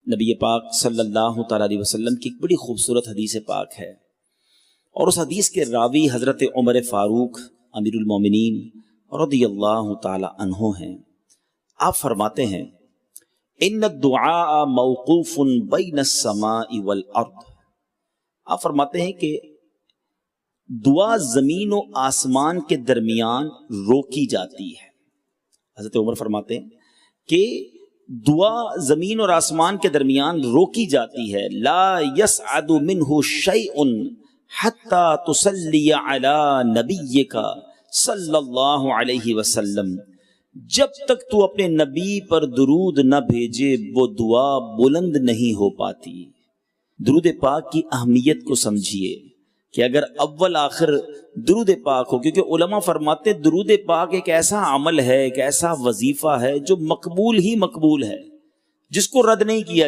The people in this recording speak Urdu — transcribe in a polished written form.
نبی پاک صلی اللہ تعالیٰ علیہ وسلم کی ایک بڑی خوبصورت حدیث پاک ہے، اور اس حدیث کے راوی حضرت عمر فاروق امیر المومنین رضی اللہ تعالیٰ عنہ ہیں۔ آپ فرماتے ہیں ان الدعاء موقوف بین السماء والارض۔ آپ فرماتے ہیں کہ دعا زمین و آسمان کے درمیان روکی جاتی ہے۔ حضرت عمر فرماتے ہیں کہ دعا زمین اور آسمان کے درمیان روکی جاتی ہے، لا يسعد منه شيء حتى تصلي على نبيك صلی اللہ علیہ وسلم۔ جب تک تو اپنے نبی پر درود نہ بھیجے وہ دعا بلند نہیں ہو پاتی۔ درود پاک کی اہمیت کو سمجھیے کہ اگر اول آخر درود پاک ہو، کیونکہ علماء فرماتے درود پاک ایک ایسا عمل ہے، ایک ایسا وظیفہ ہے جو مقبول ہی مقبول ہے، جس کو رد نہیں کیا